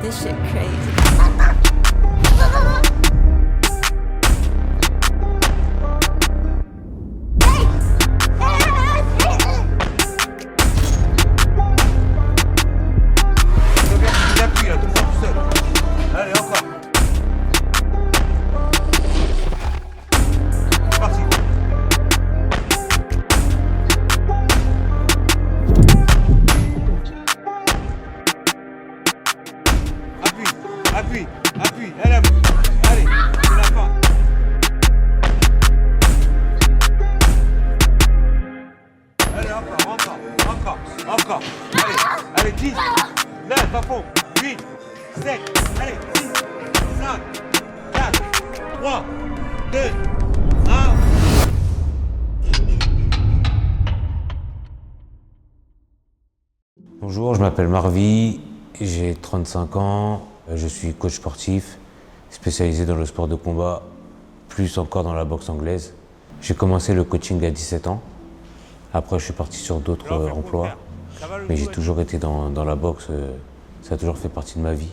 This shit crazy. Appuie, allez, c'est la fin. Allez, encore. Allez, 10, 9, à fond, 8, 7, allez, 6, 5, 4, 3, 2, 1. Bonjour, je m'appelle Marvi, j'ai 35 ans, je suis coach sportif, spécialisé dans le sport de combat, plus encore dans la boxe anglaise. J'ai commencé le coaching à 17 ans, après je suis parti sur d'autres emplois, mais j'ai toujours été dans la boxe, ça a toujours fait partie de ma vie.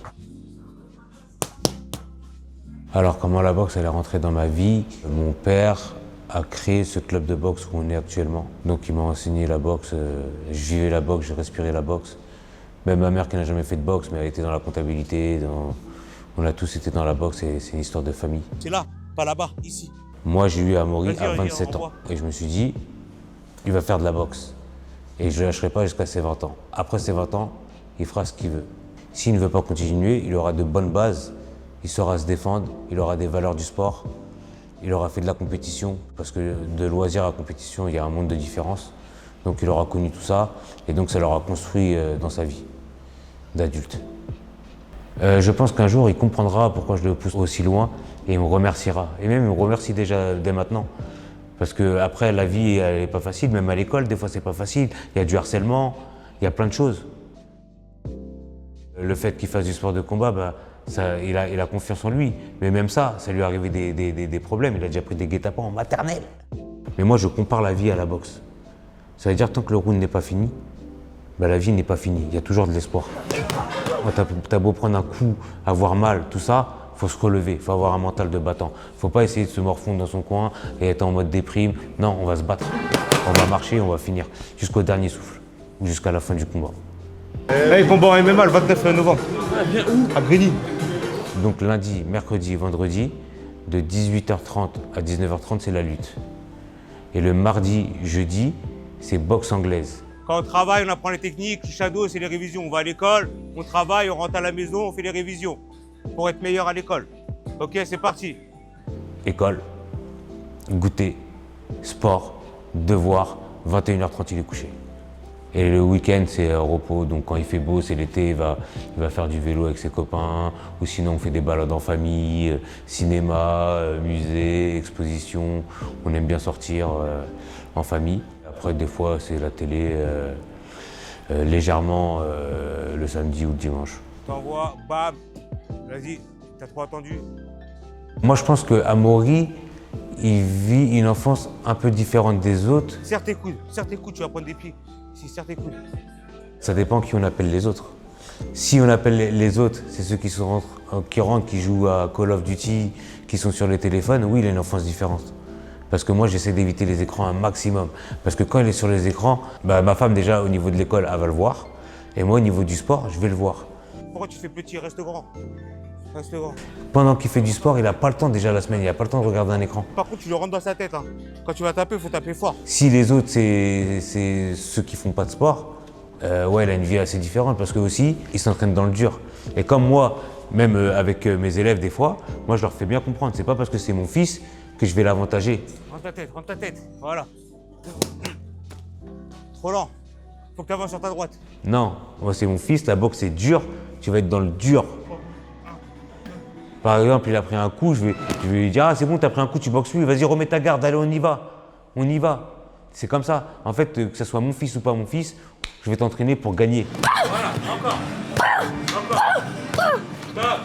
Alors comment la boxe elle est rentrée dans ma vie? Mon père a créé ce club de boxe où on est actuellement. Donc il m'a enseigné la boxe, je vivais la boxe, je respirais la boxe. Même ma mère qui n'a jamais fait de boxe, mais elle était dans la comptabilité, on a tous été dans la boxe et c'est une histoire de famille. C'est là, pas là-bas, ici. Moi j'ai eu Amaury à 27 ans et je me suis dit, il va faire de la boxe. Et je ne lâcherai pas jusqu'à ses 20 ans. Après ses 20 ans, il fera ce qu'il veut. S'il ne veut pas continuer, il aura de bonnes bases, il saura se défendre, il aura des valeurs du sport. Il aura fait de la compétition, parce que de loisir à compétition, il y a un monde de différence. Donc il aura connu tout ça, et donc ça l'aura construit dans sa vie d'adulte. Je pense qu'un jour, il comprendra pourquoi je le pousse aussi loin, et il me remerciera. Et même, il me remercie déjà dès maintenant. Parce qu'après, la vie, elle n'est pas facile, même à l'école, des fois, c'est pas facile. Il y a du harcèlement, il y a plein de choses. Le fait qu'il fasse du sport de combat, il a confiance en lui, mais même ça lui est arrivé des problèmes. Il a déjà pris des guet-apens en maternelle. Mais moi, je compare la vie à la boxe. Ça veut dire tant que le round n'est pas fini, la vie n'est pas finie. Il y a toujours de l'espoir. T'as beau prendre un coup, avoir mal, tout ça, faut se relever, faut avoir un mental de battant. Faut pas essayer de se morfondre dans son coin et être en mode déprime. Non, on va se battre. On va marcher, on va finir jusqu'au dernier souffle, ou jusqu'à la fin du combat. Hey, combat en MMA le 29 novembre. Bien où? À Grigny. Donc lundi, mercredi, vendredi, de 18h30 à 19h30, c'est la lutte. Et le mardi, jeudi, c'est boxe anglaise. Quand on travaille, on apprend les techniques. Le shadow, c'est les révisions. On va à l'école, on travaille, on rentre à la maison, on fait les révisions pour être meilleur à l'école. Ok, c'est parti. École, goûter, sport, devoir, 21h30, il est couché. Et le week-end, c'est repos, donc quand il fait beau, c'est l'été, il va faire du vélo avec ses copains, ou sinon on fait des balades en famille, cinéma, musée, exposition. On aime bien sortir en famille. Après, des fois, c'est la télé, légèrement le samedi ou le dimanche. T'envoies, bam, vas-y, t'as trop attendu. Moi, je pense qu'Amaury, il vit une enfance un peu différente des autres. Serre tes coudes, tu vas prendre des pieds. Si, serre tes coudes. Ça dépend qui on appelle les autres. Si on appelle les autres, c'est ceux qui rentrent, qui jouent à Call of Duty, qui sont sur les téléphones, oui, il a une enfance différente. Parce que moi, j'essaie d'éviter les écrans un maximum. Parce que quand il est sur les écrans, ma femme, déjà, au niveau de l'école, elle va le voir. Et moi, au niveau du sport, je vais le voir. Pourquoi tu fais petit? Reste grand. Reste grand. Pendant qu'il fait du sport, il n'a pas le temps, déjà, la semaine, il n'a pas le temps de regarder un écran. Par contre, tu le rentres dans sa tête. Hein. Quand tu vas taper, il faut taper fort. Si les autres, c'est ceux qui font pas de sport, ouais, il a une vie assez différente. Parce que aussi, ils s'entraînent dans le dur. Et comme moi, même avec mes élèves, des fois, moi, je leur fais bien comprendre. C'est pas parce que c'est mon fils que je vais l'avantager. Rentre ta tête, voilà. Trop lent. Faut que tu avances sur ta droite. Non, moi c'est mon fils, la boxe c'est dur, tu vas être dans le dur. Par exemple, il a pris un coup, je vais lui dire, ah c'est bon, t'as pris un coup, tu boxes plus, vas-y remets ta garde, allez on y va. C'est comme ça. En fait, que ce soit mon fils ou pas mon fils, je vais t'entraîner pour gagner. Voilà, encore. Stop.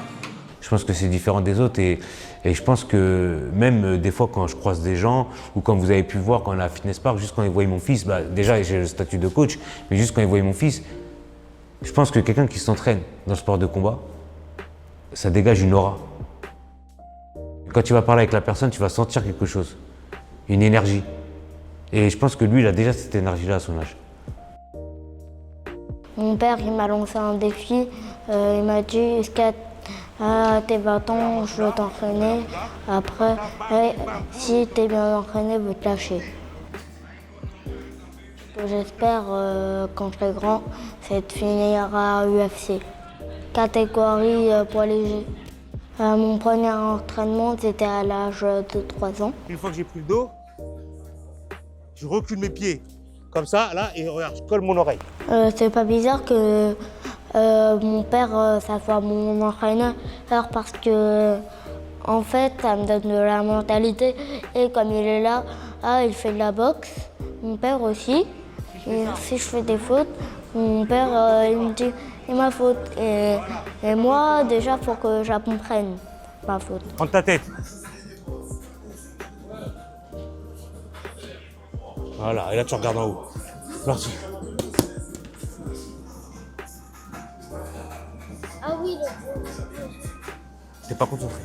Je pense que c'est différent des autres et je pense que même des fois quand je croise des gens ou quand vous avez pu voir quand on est à Fitness Park, juste quand ils voient mon fils, déjà j'ai le statut de coach, mais juste quand ils voient mon fils, je pense que quelqu'un qui s'entraîne dans le sport de combat, ça dégage une aura. Quand tu vas parler avec la personne, tu vas sentir quelque chose, une énergie. Et je pense que lui, il a déjà cette énergie-là à son âge. Mon père, il m'a lancé un défi. Il m'a dit, jusqu'à tes 20 ans, je veux t'entraîner. Après, si t'es bien entraîné, je veux te lâcher. Ce que j'espère, quand je serai grand, c'est de finir à UFC. Catégorie poids léger. Mon premier entraînement, c'était à l'âge de 3 ans. Une fois que j'ai pris le dos, je recule mes pieds. Comme ça, là, et regarde, je colle mon oreille. C'est pas bizarre que mon père, ça soit mon entraîneur, parce que, en fait, ça me donne de la mentalité. Et comme il est là, il fait de la boxe. Mon père aussi. Et si je fais des fautes, mon père, il me dit, c'est ma faute. Et moi, déjà, il faut que j'apprenne ma faute. Prends ta tête. Voilà, et là, tu regardes en haut. Parti. Ah oui, T'es pas concentré.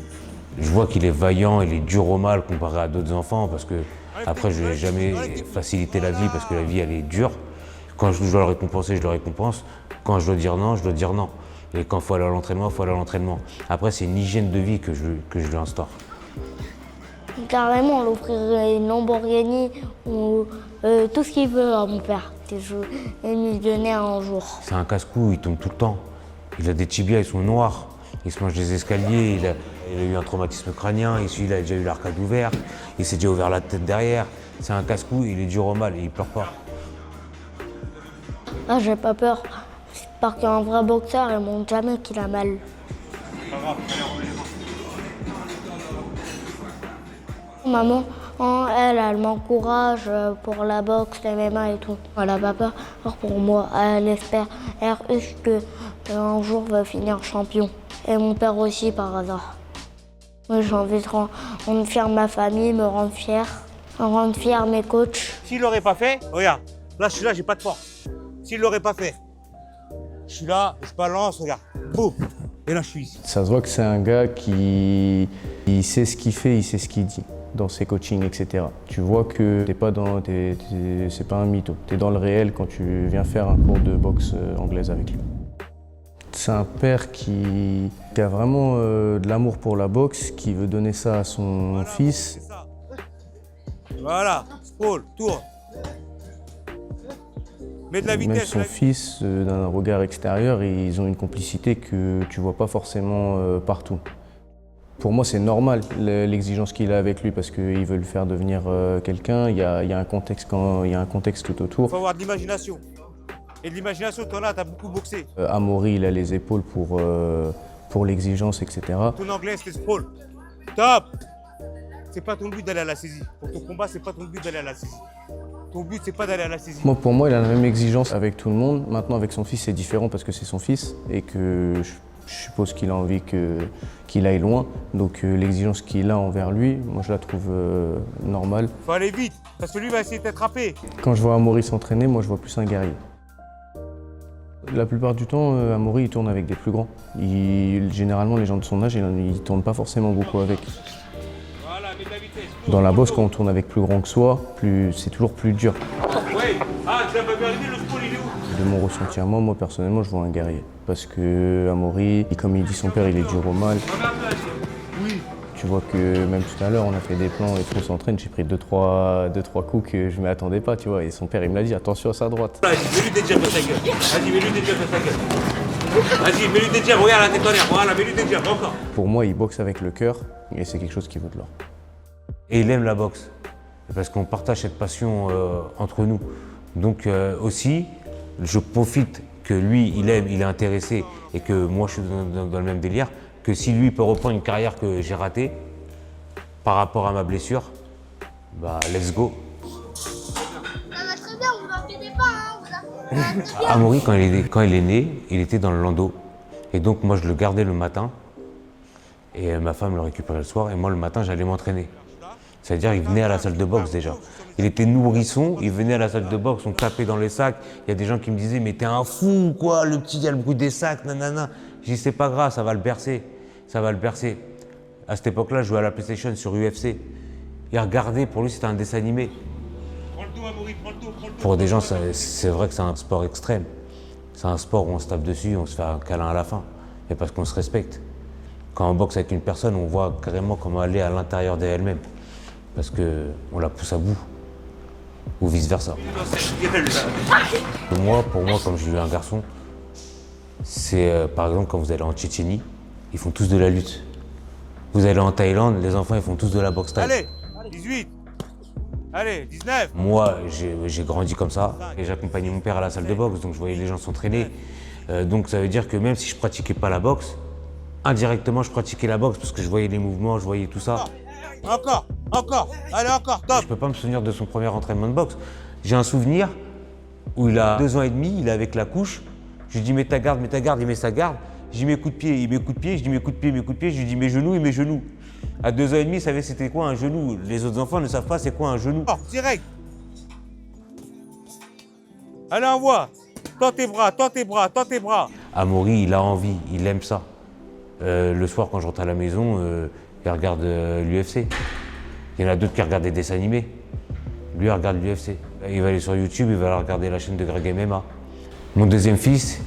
Je vois qu'il est vaillant, il est dur au mal comparé à d'autres enfants parce que après je n'ai jamais facilité la vie parce que la vie elle est dure. Quand je dois le récompenser, je le récompense. Quand je dois dire non, je dois dire non. Et quand il faut aller à l'entraînement, il faut aller à l'entraînement. Après c'est une hygiène de vie que je lui instaure. Carrément, on l'offrirait une Lamborghini ou tout ce qu'il veut à mon père. Je est millionnaire un jour. C'est un casse-cou, il tombe tout le temps. Il a des tibias, ils sont noirs. Il se mange des escaliers, il a eu un traumatisme crânien, il a déjà eu l'arcade ouvert, il s'est déjà ouvert la tête derrière. C'est un casse-cou, il est dur au mal et il pleure pas. Ah, j'ai pas peur. Parce qu'un vrai boxeur, il montre jamais qu'il a mal. Maman, elle m'encourage pour la boxe, les MMA et tout. Elle n'a pas peur pour moi. Elle espère qu'un jour va finir champion. Et mon père aussi, par hasard. Moi, j'ai envie de rendre fier ma famille, me rendre fier mes coachs. S'il l'aurait pas fait, regarde, là, je suis là, j'ai pas de force. S'il l'aurait pas fait, je suis là, je balance, regarde, boum, et là, je suis ici. Ça se voit que c'est un gars qui sait ce qu'il fait, il sait ce qu'il dit dans ses coachings, etc. Tu vois que c'est pas un mytho. Tu es dans le réel quand tu viens faire un cours de boxe anglaise avec lui. C'est un père qui a vraiment de l'amour pour la boxe, qui veut donner ça à son Voilà, fils. c'est ça. Voilà, scroll, tourne. Mets de la Même vitesse. son fils, d'un regard extérieur, ils ont une complicité que tu vois pas forcément partout. Pour moi, c'est normal l'exigence qu'il a avec lui parce qu'il veut le faire devenir quelqu'un. Il y a un contexte tout Il autour. faut avoir de l'imagination. Et de l'imagination, t'en as beaucoup boxé. Amaury, il a les épaules pour l'exigence, etc. Ton anglais, c'était scroll. Top. C'est pas ton but d'aller à la saisie. Pour ton combat, c'est pas ton but d'aller à la saisie. Ton but, c'est pas d'aller à la saisie. Pour moi, il a la même exigence avec tout le monde. Maintenant, avec son fils, c'est différent parce que c'est son fils et que je suppose qu'il a envie qu'il aille loin. Donc l'exigence qu'il a envers lui, moi, je la trouve normale. Faut aller vite, parce que lui va essayer de t'attraper. Quand je vois Amaury s'entraîner, moi, je vois plus un guerrier. La plupart du temps, Amaury, il tourne avec des plus grands. Généralement, les gens de son âge, ils ne tournent pas forcément beaucoup avec. Voilà, mets de la vitesse. Dans la boxe, quand on tourne avec plus grand que soi, c'est toujours plus dur. Ouais. Ah, tu l'as pas vu arriver, le scroll, il est où? De mon ressenti à moi, personnellement, je vois un guerrier. Parce que Amaury, comme il dit son père, il est dur au mal. Oui. Tu vois que même tout à l'heure, on a fait des plans et on s'entraîne, j'ai pris deux, trois coups que je ne m'attendais pas, tu vois. Et son père, il me l'a dit, attention à sa droite. Vas-y, mets-lui des jabs dans ta gueule. Vas-y, mets-lui des jabs dans ta gueule. Vas-y, mets-lui des jabs, regarde la tête en l'air. Voilà, mets-lui des jabs, encore. Pour moi, il boxe avec le cœur et c'est quelque chose qui vaut de l'or. Et il aime la boxe parce qu'on partage cette passion entre nous. Donc aussi, je profite que lui, il aime, il est intéressé et que moi, je suis dans le même délire, que si lui peut reprendre une carrière que j'ai ratée par rapport à ma blessure, bah let's go. Ça va très bien, vous inquiétez pas, hein, Amaury, quand il est né, il était dans le landau. Et donc moi, je le gardais le matin et ma femme le récupérait le soir et moi, le matin, j'allais m'entraîner. C'est-à-dire qu'il venait à la salle de boxe déjà. Il était nourrisson, il venait à la salle de boxe, on tapait dans les sacs. Il y a des gens qui me disaient « mais t'es un fou quoi, le petit, il y a le bruit des sacs, nanana ». Je dis « c'est pas grave, ça va le bercer ». ça va le bercer. À cette époque-là, je jouais à la PlayStation sur UFC. Et regarder, pour lui, c'était un dessin animé. Prends le dos, Amaury, prends le dos, prends le dos. Pour des gens, c'est vrai que c'est un sport extrême. C'est un sport où on se tape dessus, on se fait un câlin à la fin. Et parce qu'on se respecte. Quand on boxe avec une personne, on voit carrément comment elle est à l'intérieur d'elle-même. Parce qu'on la pousse à bout. Ou vice-versa. Pour moi, comme j'ai eu un garçon, c'est par exemple quand vous allez en Tchétchénie, ils font tous de la lutte. Vous allez en Thaïlande, les enfants ils font tous de la boxe thaï. Allez, 18. Allez, 19. Moi, j'ai grandi comme ça et j'accompagnais mon père à la salle de boxe, donc je voyais les gens s'entraîner. Donc ça veut dire que même si je pratiquais pas la boxe, indirectement je pratiquais la boxe parce que je voyais les mouvements, je voyais tout ça. Encore, allez encore, top. Je peux pas me souvenir de son premier entraînement de boxe. J'ai un souvenir où il a 2 ans et demi, il est avec la couche. Je lui dis mets ta garde, il met sa garde. Je dis mes coups de pied, il met coup de pied. Je dis mes coups de pied, je lui dis mes genoux, il met genoux. À 2 ans et demi, il savait c'était quoi un genou. Les autres enfants ne savent pas c'est quoi un genou. Oh, direct. Allez, envoie. Tends tes bras. Amaury, il a envie, il aime ça. Le soir, quand je rentre à la maison, il regarde l'UFC. Il y en a d'autres qui regardent des dessins animés. Lui, il regarde l'UFC. Il va aller sur YouTube, il va regarder la chaîne de Greg MMA. Mon deuxième fils,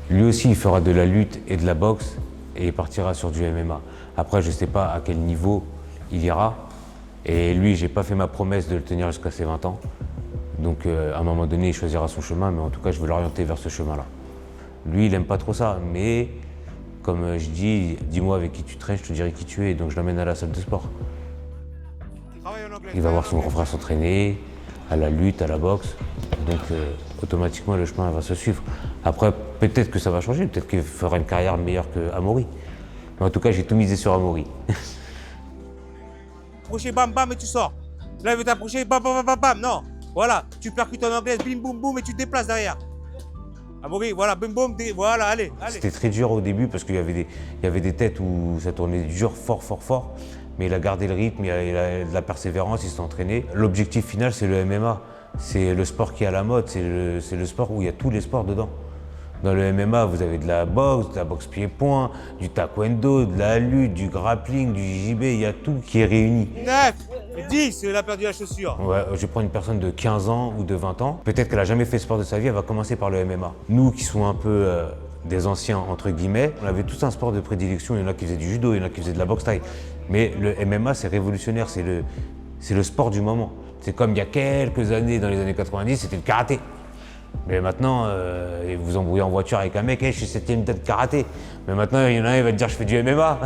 lui aussi, il fera de la lutte et de la boxe et il partira sur du MMA. Après, je ne sais pas à quel niveau il ira. Et lui, j'ai pas fait ma promesse de le tenir jusqu'à ses 20 ans. Donc, à un moment donné, il choisira son chemin, mais en tout cas, je veux l'orienter vers ce chemin-là. Lui, il aime pas trop ça, mais comme je dis, dis-moi avec qui tu traînes, je te dirai qui tu es. Donc, je l'emmène à la salle de sport. Il va voir son grand frère s'entraîner, à la lutte, à la boxe. Donc, automatiquement, le chemin va se suivre. Après, peut-être que ça va changer, peut-être qu'il fera une carrière meilleure qu'Amaury. Mais en tout cas, j'ai tout misé sur Amaury. Approcher, bam, bam, et tu sors. Là, il veut t'approcher, bam, bam, bam, bam, non. Voilà, tu percutes en anglaise, bim, boum, boum, et tu te déplaces derrière. Amaury, voilà, bim, boum, voilà, allez. C'était très dur au début parce qu'il y avait des têtes où ça tournait dur, fort. Mais il a gardé le rythme, il a de la persévérance, il s'est entraîné. L'objectif final, c'est le MMA. C'est le sport qui est à la mode, c'est le sport où il y a tous les sports dedans. Dans le MMA, vous avez de la boxe pied-point, du taekwondo, de la lutte, du grappling, du JJB, il y a tout qui est réuni. 9, 10, il a perdu la chaussure. Ouais, je prends une personne de 15 ans ou de 20 ans, peut-être qu'elle n'a jamais fait sport de sa vie, elle va commencer par le MMA. Nous qui sommes un peu des anciens, entre guillemets, on avait tous un sport de prédilection, il y en a qui faisaient du judo, il y en a qui faisaient de la boxe thaï. Mais le MMA, c'est révolutionnaire, c'est le sport du moment. C'est comme il y a quelques années, dans les années 90, c'était le karaté. Mais maintenant, vous embrouillez en voiture avec un mec, hey, je suis 7e date de karaté. Mais maintenant, il y en a un, il va te dire, je fais du MMA.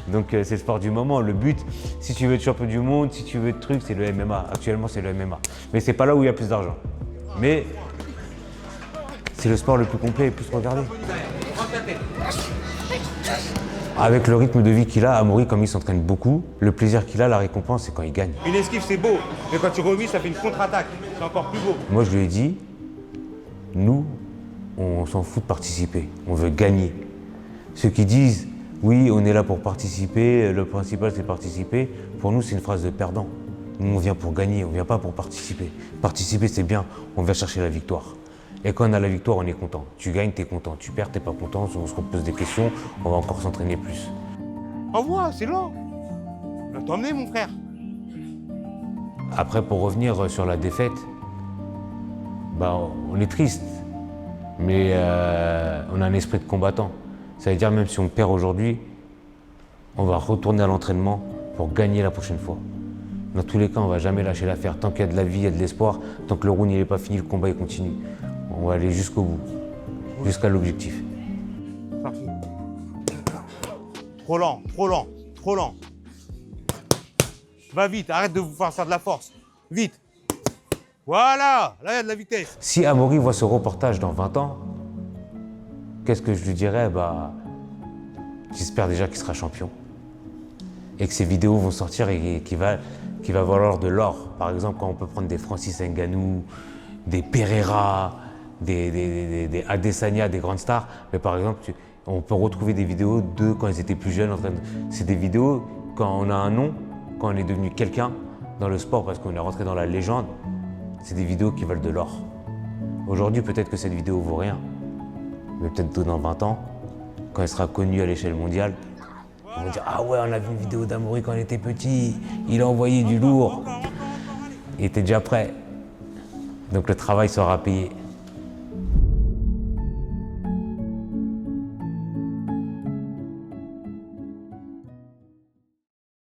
Donc, c'est le sport du moment. Le but, si tu veux être champion du monde, si tu veux être truc, c'est le MMA. Actuellement, c'est le MMA. Mais c'est pas là où il y a plus d'argent. Mais c'est le sport le plus complet et le plus regardé. Avec le rythme de vie qu'il a, Amaury, comme il s'entraîne beaucoup, le plaisir qu'il a, la récompense, c'est quand il gagne. Une esquive, c'est beau. Mais quand tu remis, ça fait une contre-attaque. C'est encore plus beau. Moi, je lui ai dit, nous, on s'en fout de participer, on veut gagner. Ceux qui disent, oui, on est là pour participer, le principal c'est participer, pour nous c'est une phrase de perdant. Nous on vient pour gagner, on vient pas pour participer. Participer c'est bien, on vient chercher la victoire. Et quand on a la victoire, on est content. Tu gagnes, t'es content. Tu perds, t'es pas content, on se repose des questions, on va encore s'entraîner plus. Envoie, c'est lent. Je vais t'emmener mon frère. Après, pour revenir sur la défaite, on est triste, mais on a un esprit de combattant. Ça veut dire même si on perd aujourd'hui, on va retourner à l'entraînement pour gagner la prochaine fois. Dans tous les cas, on ne va jamais lâcher l'affaire. Tant qu'il y a de la vie, il y a de l'espoir. Tant que le round n'est pas fini, le combat il continue. On va aller jusqu'au bout, jusqu'à l'objectif. Parfait. Trop lent. Va vite, arrête de vous faire ça de la force. Vite. Voilà, là il y a de la vitesse. Si Amaury voit ce reportage dans 20 ans, qu'est-ce que je lui dirais? J'espère déjà qu'il sera champion. Et que ces vidéos vont sortir et qu'il va valoir de l'or. Par exemple, quand on peut prendre des Francis Ngannou, des Pereira, des Adesanya, des grandes stars. Mais par exemple, on peut retrouver des vidéos d'eux quand ils étaient plus jeunes. C'est des vidéos quand on a un nom, quand on est devenu quelqu'un dans le sport parce qu'on est rentré dans la légende. C'est des vidéos qui valent de l'or. Aujourd'hui, peut-être que cette vidéo vaut rien. Mais peut-être dans 20 ans, quand elle sera connue à l'échelle mondiale, Ils vont dire, ah ouais, on a vu une vidéo d'Amaury quand on était petit, il a envoyé du lourd. Il était déjà prêt. Donc le travail sera payé.